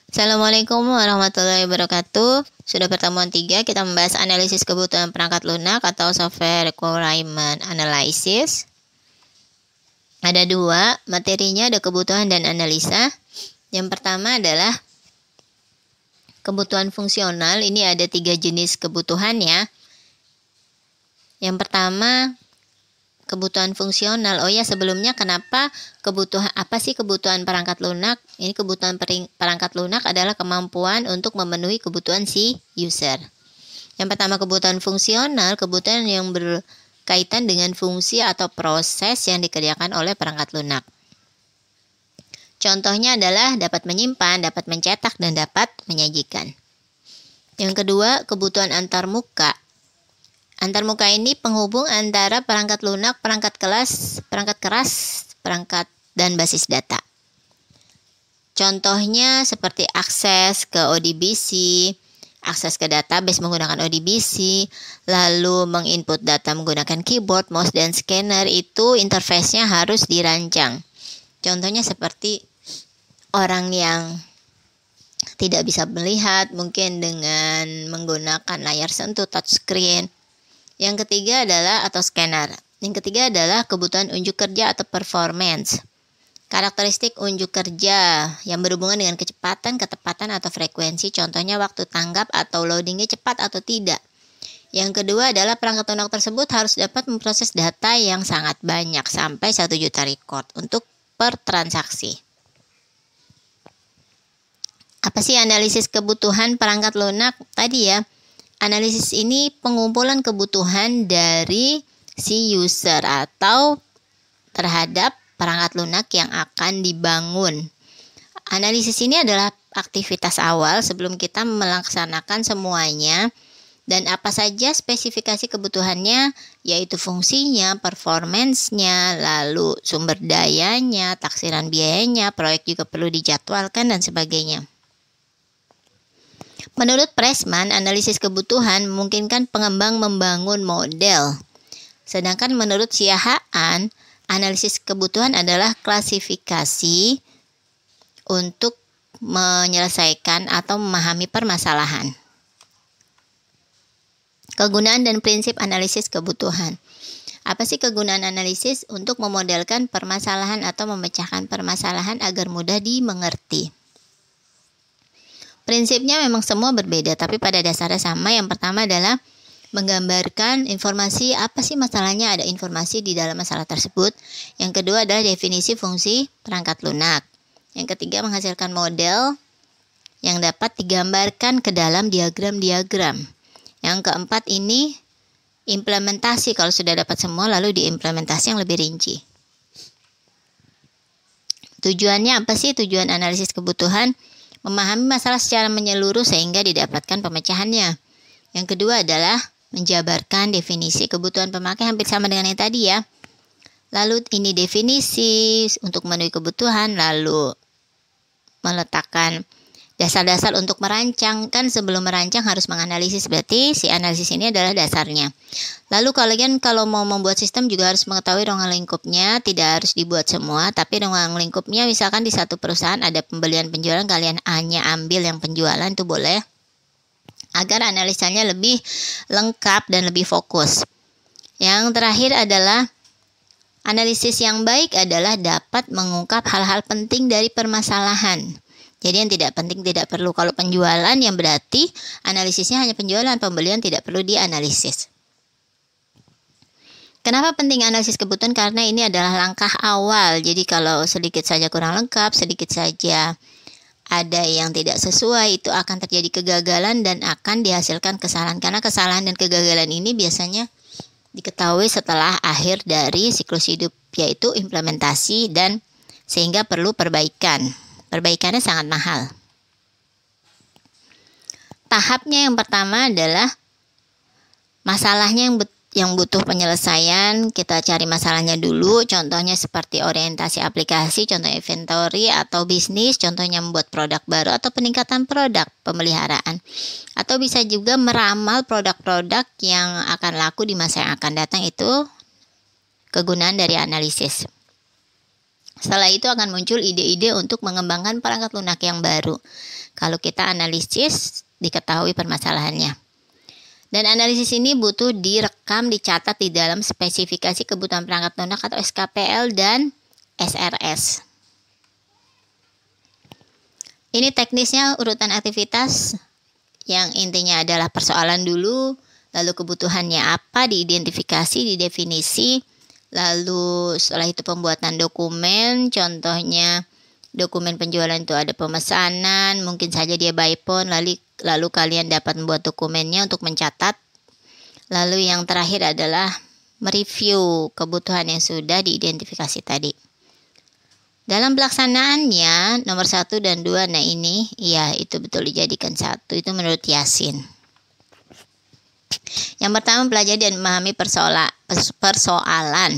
Assalamualaikum warahmatullahi wabarakatuh. Sudah pertemuan 3, kita membahas analisis kebutuhan perangkat lunak atau software requirement analysis. Ada 2, materinya ada kebutuhan dan analisa. Yang pertama adalah kebutuhan fungsional. Ini ada 3 jenis kebutuhan ya. Yang pertama kebutuhan fungsional. Oh ya, sebelumnya kenapa apa sih kebutuhan perangkat lunak? Ini kebutuhan perangkat lunak adalah kemampuan untuk memenuhi kebutuhan si user. Yang pertama kebutuhan fungsional, kebutuhan yang berkaitan dengan fungsi atau proses yang dikerjakan oleh perangkat lunak. Contohnya adalah dapat menyimpan, dapat mencetak, dan dapat menyajikan. Yang kedua, kebutuhan antarmuka. Antarmuka ini penghubung antara perangkat lunak, perangkat keras, dan basis data. Contohnya seperti akses ke ODBC, akses ke database menggunakan ODBC, lalu menginput data menggunakan keyboard, mouse, dan scanner. Itu interface-nya harus dirancang. Contohnya seperti orang yang tidak bisa melihat, mungkin dengan menggunakan layar sentuh touchscreen. Yang ketiga adalah scanner. Yang ketiga adalah kebutuhan unjuk kerja atau performance. Karakteristik unjuk kerja yang berhubungan dengan kecepatan, ketepatan, atau frekuensi. Contohnya waktu tanggap atau loadingnya cepat atau tidak. Yang kedua adalah perangkat lunak tersebut harus dapat memproses data yang sangat banyak, sampai 1 juta record untuk per transaksi. Apa sih analisis kebutuhan perangkat lunak? Tadi ya, analisis ini pengumpulan kebutuhan dari si user atau terhadap perangkat lunak yang akan dibangun. Analisis ini adalah aktivitas awal sebelum kita melaksanakan semuanya, dan apa saja spesifikasi kebutuhannya, yaitu fungsinya, performance-nya, lalu sumber dayanya, taksiran biayanya, proyek juga perlu dijadwalkan, dan sebagainya. Menurut Pressman, analisis kebutuhan memungkinkan pengembang membangun model. Sedangkan menurut Siahaan, analisis kebutuhan adalah klasifikasi untuk menyelesaikan atau memahami permasalahan. Kegunaan dan prinsip analisis kebutuhan. Apa sih kegunaan analisis? Untuk memodelkan permasalahan atau memecahkan permasalahan agar mudah dimengerti. Prinsipnya memang semua berbeda, tapi pada dasarnya sama. Yang pertama adalah menggambarkan informasi, apa sih masalahnya, ada informasi di dalam masalah tersebut. Yang kedua adalah definisi fungsi perangkat lunak. Yang ketiga menghasilkan model yang dapat digambarkan ke dalam diagram-diagram. Yang keempat ini implementasi, kalau sudah dapat semua lalu diimplementasi yang lebih rinci. Tujuannya apa sih tujuan analisis kebutuhan? Memahami masalah secara menyeluruh sehingga didapatkan pemecahannya. Yang kedua adalah menjabarkan definisi kebutuhan pemakai, hampir sama dengan yang tadi ya. Lalu ini definisi untuk memenuhi kebutuhan, lalu meletakkan dasar-dasar untuk merancang. Kan sebelum merancang harus menganalisis, berarti si analisis ini adalah dasarnya. Lalu kalian kalau mau membuat sistem juga harus mengetahui ruang lingkupnya. Tidak harus dibuat semua, tapi ruang lingkupnya misalkan di satu perusahaan ada pembelian penjualan, kalian hanya ambil yang penjualan itu boleh, agar analisanya lebih lengkap dan lebih fokus. Yang terakhir adalah analisis yang baik adalah dapat mengungkap hal-hal penting dari permasalahan. Jadi yang tidak penting tidak perlu. Kalau penjualan yang berarti analisisnya hanya penjualan, pembelian tidak perlu dianalisis. Kenapa penting analisis kebutuhan? Karena ini adalah langkah awal. Jadi kalau sedikit saja kurang lengkap, sedikit saja ada yang tidak sesuai, itu akan terjadi kegagalan dan akan dihasilkan kesalahan. Karena kesalahan dan kegagalan ini biasanya diketahui setelah akhir dari siklus hidup, yaitu implementasi, dan sehingga perlu perbaikan. Perbaikannya sangat mahal. Tahapnya yang pertama adalah masalahnya yang butuh penyelesaian. Kita cari masalahnya dulu. Contohnya seperti orientasi aplikasi, contoh inventory atau bisnis, contohnya membuat produk baru atau peningkatan produk, pemeliharaan. Atau bisa juga meramal produk-produk yang akan laku di masa yang akan datang. Itu kegunaan dari analisis. Setelah itu akan muncul ide-ide untuk mengembangkan perangkat lunak yang baru. Kalau kita analisis, diketahui permasalahannya. Dan analisis ini butuh direkam, dicatat di dalam spesifikasi kebutuhan perangkat lunak atau SKPL dan SRS. Ini teknisnya urutan aktivitas yang intinya adalah persoalan dulu, lalu kebutuhannya apa, diidentifikasi, didefinisi, lalu setelah itu pembuatan dokumen, contohnya dokumen penjualan itu ada pemesanan, mungkin saja dia by phone, lalu kalian dapat membuat dokumennya untuk mencatat. Lalu yang terakhir adalah mereview kebutuhan yang sudah diidentifikasi tadi. Dalam pelaksanaannya, nomor 1 dan 2, nah ini, ya itu betul dijadikan 1, itu menurut Yasin. Yang pertama, pelajari dan memahami persoalan.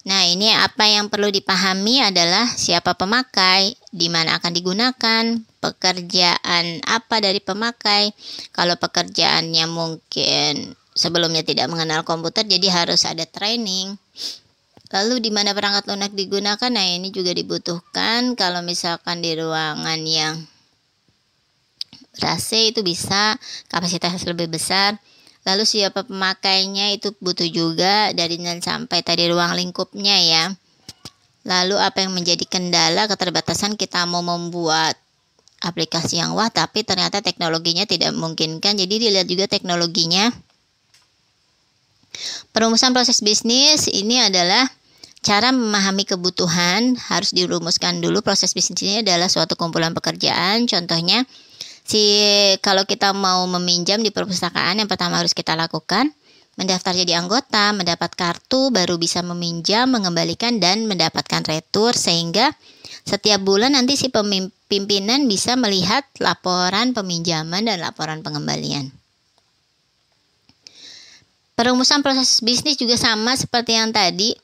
Nah, ini apa yang perlu dipahami adalah siapa pemakai, di mana akan digunakan, pekerjaan apa dari pemakai. Kalau pekerjaannya mungkin sebelumnya tidak mengenal komputer, jadi harus ada training. Lalu di mana perangkat lunak digunakan, nah ini juga dibutuhkan. Kalau misalkan di ruangan yang ber-AC itu bisa kapasitas lebih besar. Lalu siapa pemakainya itu butuh juga dari dan sampai tadi ruang lingkupnya ya. Lalu apa yang menjadi kendala, keterbatasan kita mau membuat aplikasi yang wah tapi ternyata teknologinya tidak memungkinkan. Jadi dilihat juga teknologinya. Perumusan proses bisnis ini adalah cara memahami kebutuhan, harus dirumuskan dulu. Proses bisnis ini adalah suatu kumpulan pekerjaan. Contohnya kalau kita mau meminjam di perpustakaan, yang pertama harus kita lakukan mendaftar jadi anggota, mendapat kartu, baru bisa meminjam, mengembalikan, dan mendapatkan retur, sehingga setiap bulan nanti si pimpinan bisa melihat laporan peminjaman dan laporan pengembalian. Perumusan proses bisnis juga sama seperti yang tadi.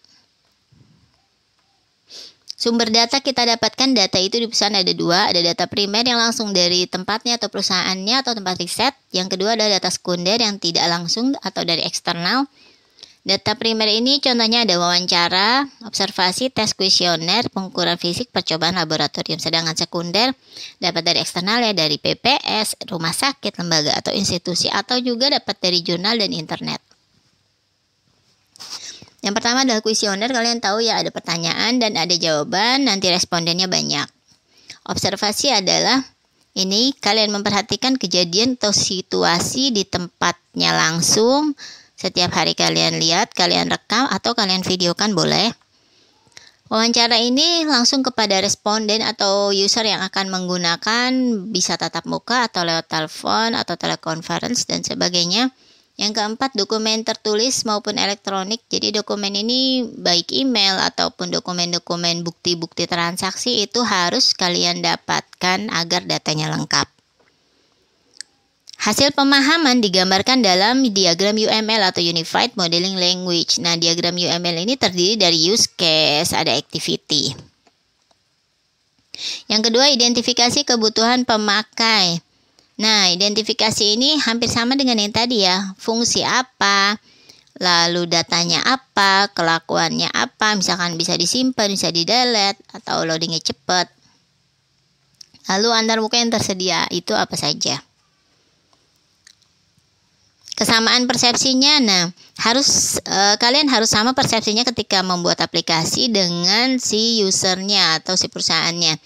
Sumber data kita dapatkan, data itu di perusahaan ada 2, ada data primer yang langsung dari tempatnya atau perusahaannya atau tempat riset. Yang kedua adalah data sekunder yang tidak langsung atau dari eksternal. Data primer ini contohnya ada wawancara, observasi, tes kuesioner, pengukuran fisik, percobaan laboratorium. Sedangkan sekunder dapat dari eksternal ya, dari PPS, rumah sakit, lembaga atau institusi, atau juga dapat dari jurnal dan internet. Yang pertama adalah kuesioner, kalian tahu ya ada pertanyaan dan ada jawaban, nanti respondennya banyak. Observasi adalah ini kalian memperhatikan kejadian atau situasi di tempatnya langsung. Setiap hari kalian lihat, kalian rekam atau kalian videokan boleh. Wawancara ini langsung kepada responden atau user yang akan menggunakan, bisa tatap muka atau lewat telepon atau telekonferensi dan sebagainya. Yang keempat, dokumen tertulis maupun elektronik. Jadi dokumen ini baik email ataupun dokumen-dokumen bukti-bukti transaksi itu harus kalian dapatkan agar datanya lengkap. Hasil pemahaman digambarkan dalam diagram UML atau Unified Modeling Language. Nah, diagram UML ini terdiri dari use case, ada activity. Yang kedua, identifikasi kebutuhan pemakai. Nah, identifikasi ini hampir sama dengan yang tadi ya. Fungsi apa, lalu datanya apa, kelakuannya apa, misalkan bisa disimpan, bisa di-delete, atau loadingnya cepat. Lalu antarmuka yang tersedia, itu apa saja. Kesamaan persepsinya, nah kalian harus sama persepsinya ketika membuat aplikasi dengan si usernya atau si perusahaannya.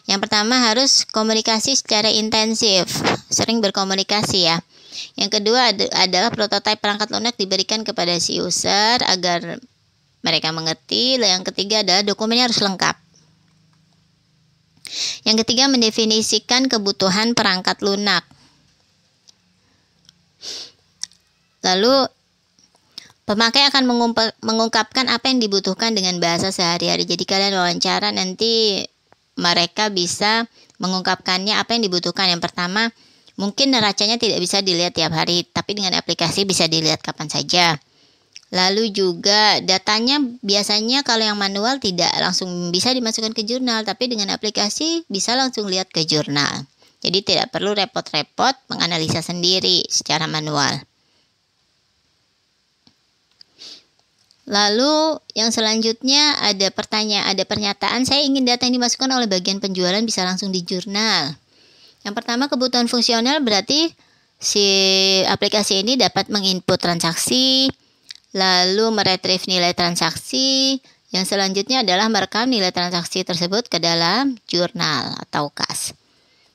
Yang pertama harus komunikasi secara intensif, sering berkomunikasi ya. Yang kedua adalah prototipe perangkat lunak diberikan kepada si user agar mereka mengerti. Yang ketiga adalah dokumennya harus lengkap. Yang ketiga mendefinisikan kebutuhan perangkat lunak. Lalu pemakai akan mengungkapkan apa yang dibutuhkan dengan bahasa sehari-hari. Jadi kalian wawancara nanti mereka bisa mengungkapkannya apa yang dibutuhkan. Yang pertama, mungkin neracanya tidak bisa dilihat tiap hari, tapi dengan aplikasi bisa dilihat kapan saja. Lalu juga datanya biasanya kalau yang manual tidak langsung bisa dimasukkan ke jurnal, tapi dengan aplikasi bisa langsung lihat ke jurnal. Jadi tidak perlu repot-repot menganalisa sendiri secara manual. Lalu yang selanjutnya ada pernyataan, saya ingin data yang dimasukkan oleh bagian penjualan bisa langsung di jurnal. Yang pertama, kebutuhan fungsional berarti si aplikasi ini dapat menginput transaksi, lalu meretrieve nilai transaksi. Yang selanjutnya adalah merekam nilai transaksi tersebut ke dalam jurnal atau kas.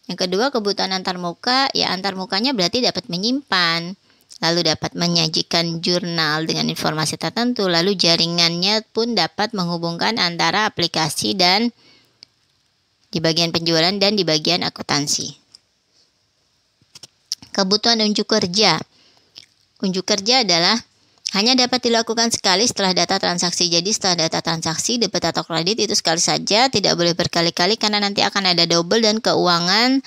Yang kedua, kebutuhan antarmuka, ya antarmukanya berarti dapat menyimpan, lalu dapat menyajikan jurnal dengan informasi tertentu, lalu jaringannya pun dapat menghubungkan antara aplikasi dan di bagian penjualan dan di bagian akuntansi. Kebutuhan unjuk kerja. Unjuk kerja adalah hanya dapat dilakukan sekali setelah data transaksi. Jadi setelah data transaksi, debit atau kredit itu sekali saja, tidak boleh berkali-kali karena nanti akan ada double dan keuangan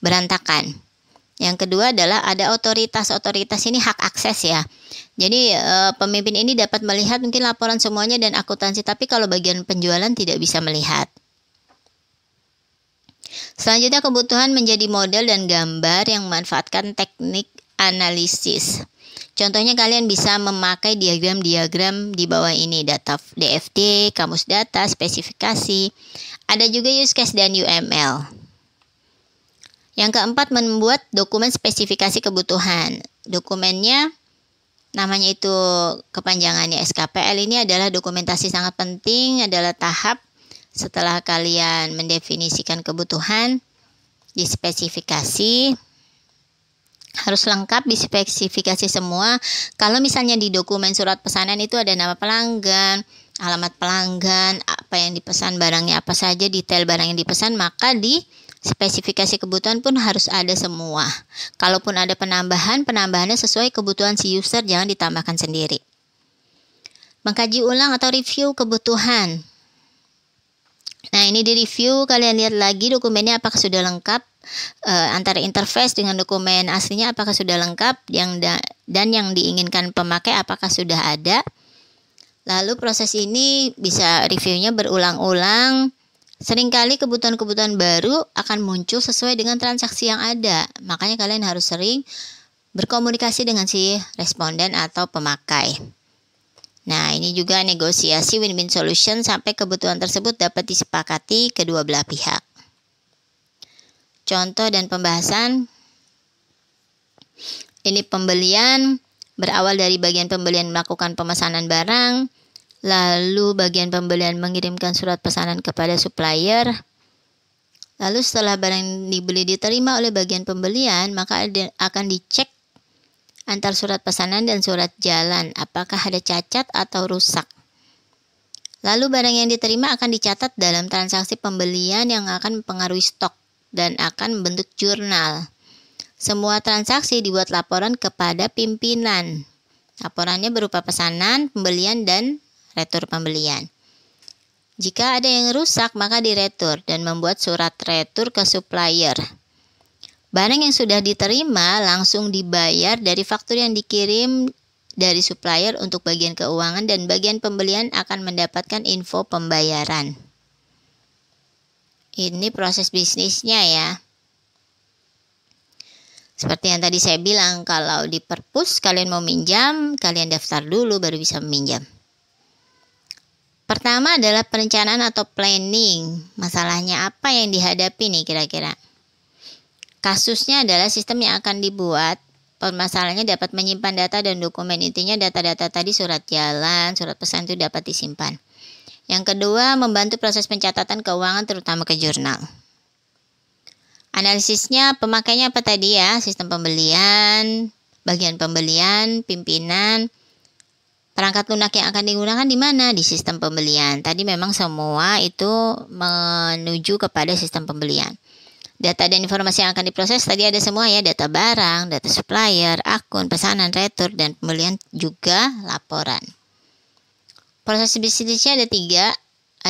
berantakan. Yang kedua adalah ada otoritas. Otoritas ini hak akses ya. Jadi pemimpin ini dapat melihat mungkin laporan semuanya dan akuntansi, tapi kalau bagian penjualan tidak bisa melihat. Selanjutnya, kebutuhan menjadi model dan gambar yang memanfaatkan teknik analisis. Contohnya kalian bisa memakai diagram-diagram di bawah ini, data DFD, kamus data, spesifikasi. Ada juga use case dan UML. Yang keempat, membuat dokumen spesifikasi kebutuhan. Dokumennya namanya itu kepanjangannya SKPL. Ini adalah dokumentasi sangat penting, adalah tahap setelah kalian mendefinisikan kebutuhan, dispesifikasi. Harus lengkap dispesifikasi semua. Kalau misalnya di dokumen surat pesanan itu ada nama pelanggan, alamat pelanggan, apa yang dipesan, barangnya apa saja, detail barang yang dipesan, maka di spesifikasi kebutuhan pun harus ada semua. Kalaupun ada penambahannya sesuai kebutuhan si user, jangan ditambahkan sendiri. Mengkaji ulang atau review kebutuhan. Nah, ini di review, kalian lihat lagi dokumennya apakah sudah lengkap, antara interface dengan dokumen aslinya apakah sudah lengkap, dan yang diinginkan pemakai apakah sudah ada. Lalu proses ini bisa reviewnya berulang-ulang. Seringkali kebutuhan-kebutuhan baru akan muncul sesuai dengan transaksi yang ada. Makanya kalian harus sering berkomunikasi dengan si responden atau pemakai. Nah, ini juga negosiasi win-win solution sampai kebutuhan tersebut dapat disepakati kedua belah pihak. Contoh dan pembahasan. Ini pembelian, berawal dari bagian pembelian melakukan pemesanan barang. Lalu bagian pembelian mengirimkan surat pesanan kepada supplier. Lalu setelah barang dibeli diterima oleh bagian pembelian, maka akan dicek antar surat pesanan dan surat jalan, apakah ada cacat atau rusak. Lalu barang yang diterima akan dicatat dalam transaksi pembelian yang akan mempengaruhi stok dan akan membentuk jurnal. Semua transaksi dibuat laporan kepada pimpinan. Laporannya berupa pesanan, pembelian, dan retur pembelian. Jika ada yang rusak, maka diretur dan membuat surat retur ke supplier. Barang yang sudah diterima langsung dibayar dari faktur yang dikirim dari supplier untuk bagian keuangan, dan bagian pembelian akan mendapatkan info pembayaran. Ini proses bisnisnya ya. Seperti yang tadi saya bilang, kalau di perpus kalian mau minjam, kalian daftar dulu baru bisa meminjam. Pertama adalah perencanaan atau planning. Masalahnya apa yang dihadapi nih kira-kira? Kasusnya adalah sistem yang akan dibuat. Permasalahannya dapat menyimpan data dan dokumen. Intinya data-data tadi, surat jalan, surat pesan itu dapat disimpan. Yang kedua, membantu proses pencatatan keuangan terutama ke jurnal. Analisisnya pemakainya apa tadi ya? Sistem pembelian, bagian pembelian, pimpinan. Perangkat lunak yang akan digunakan di mana? Di sistem pembelian. Tadi memang semua itu menuju kepada sistem pembelian. Data dan informasi yang akan diproses tadi ada semua ya, data barang, data supplier, akun, pesanan, retur, dan pembelian juga laporan. Proses bisnisnya ada 3,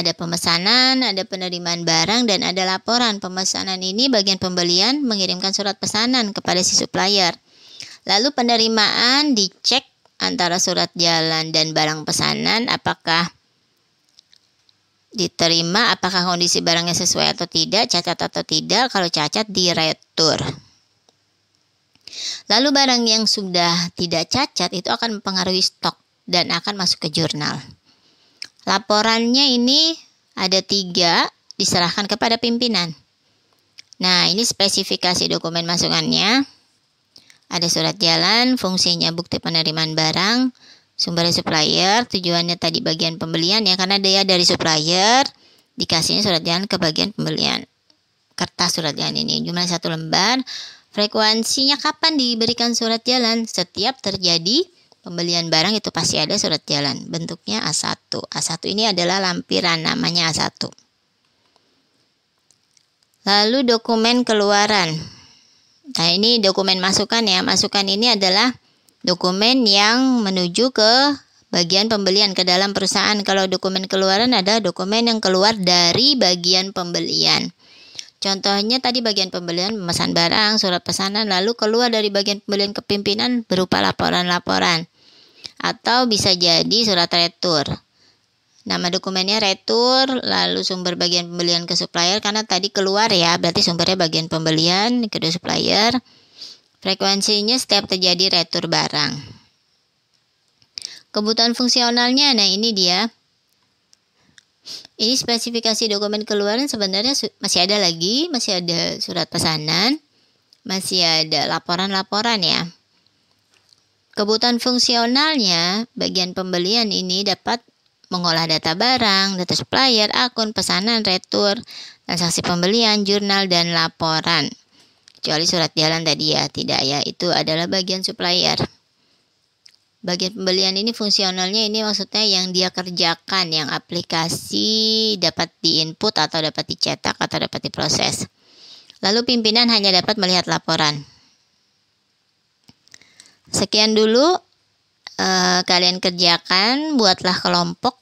ada pemesanan, ada penerimaan barang, dan ada laporan. Pemesanan ini bagian pembelian mengirimkan surat pesanan kepada si supplier. Lalu penerimaan dicek antara surat jalan dan barang pesanan, apakah diterima, apakah kondisi barangnya sesuai atau tidak, cacat atau tidak. Kalau cacat diretur. Lalu barang yang sudah tidak cacat itu akan mempengaruhi stok. dan akan masuk ke jurnal. Laporannya ini ada 3, diserahkan kepada pimpinan. Nah, ini spesifikasi dokumen masukannya. Ada surat jalan, fungsinya bukti penerimaan barang, sumbernya supplier, tujuannya tadi bagian pembelian ya, karena dia dari supplier, dikasihnya surat jalan ke bagian pembelian. Kertas surat jalan ini jumlah 1 lembar. Frekuensinya kapan diberikan surat jalan? Setiap terjadi pembelian barang itu pasti ada surat jalan. Bentuknya A1. A1 ini adalah lampiran, namanya A1. Lalu dokumen keluaran. Nah, ini dokumen masukan ya. Masukan ini adalah dokumen yang menuju ke bagian pembelian ke dalam perusahaan. Kalau dokumen keluaran ada dokumen yang keluar dari bagian pembelian. Contohnya tadi bagian pembelian memesan barang, surat pesanan, lalu keluar dari bagian pembelian ke pimpinan berupa laporan-laporan. Atau bisa jadi surat retur. Nama dokumennya retur, lalu sumber bagian pembelian ke supplier, karena tadi keluar ya, berarti sumbernya bagian pembelian, kedua supplier. Frekuensinya setiap terjadi retur barang. Kebutuhan fungsionalnya, nah ini dia. Ini spesifikasi dokumen keluaran sebenarnya masih ada lagi, masih ada surat pesanan, masih ada laporan-laporan ya. Kebutuhan fungsionalnya, bagian pembelian ini dapat mengolah data barang, data supplier, akun, pesanan, retur, transaksi pembelian, jurnal, dan laporan. Kecuali surat jalan tadi ya, tidak ya, itu adalah bagian supplier. Bagian pembelian ini fungsionalnya ini maksudnya yang dia kerjakan, yang aplikasi dapat diinput atau dapat dicetak atau dapat diproses. Lalu pimpinan hanya dapat melihat laporan. Sekian dulu kalian kerjakan, buatlah kelompok.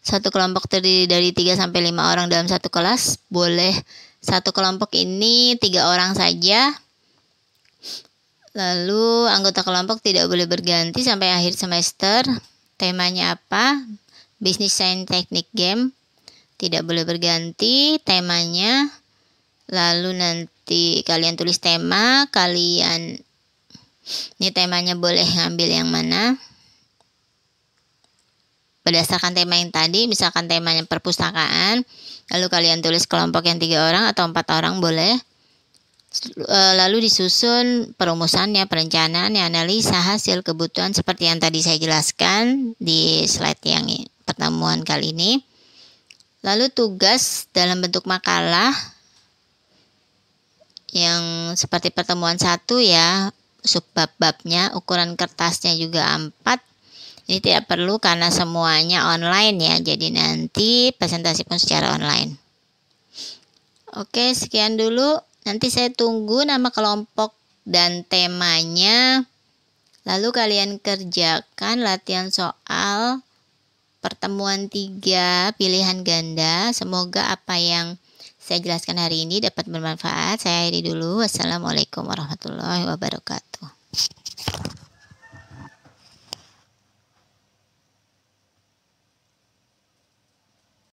Satu kelompok terdiri dari 3-5 orang dalam satu kelas. Boleh satu kelompok ini 3 orang saja. Lalu anggota kelompok tidak boleh berganti sampai akhir semester. Temanya apa? Business Science Teknik Game. Tidak boleh berganti temanya. Lalu nanti kalian tulis tema. Ini temanya boleh ngambil yang mana? Berdasarkan tema yang tadi, misalkan temanya perpustakaan. Lalu kalian tulis kelompok yang 3 orang atau 4 orang boleh. Lalu disusun perumusannya, perencanaannya, analisa hasil kebutuhan seperti yang tadi saya jelaskan di slide yang pertemuan kali ini. Lalu tugas dalam bentuk makalah yang seperti pertemuan 1 ya, subbab-babnya, ukuran kertasnya juga A4. Ini tidak perlu karena semuanya online ya, jadi nanti presentasi pun secara online. Oke, sekian dulu. Nanti saya tunggu nama kelompok dan temanya. Lalu kalian kerjakan latihan soal pertemuan 3 pilihan ganda. Semoga apa yang saya jelaskan hari ini dapat bermanfaat. Saya akhiri dulu. Wassalamualaikum warahmatullahi wabarakatuh.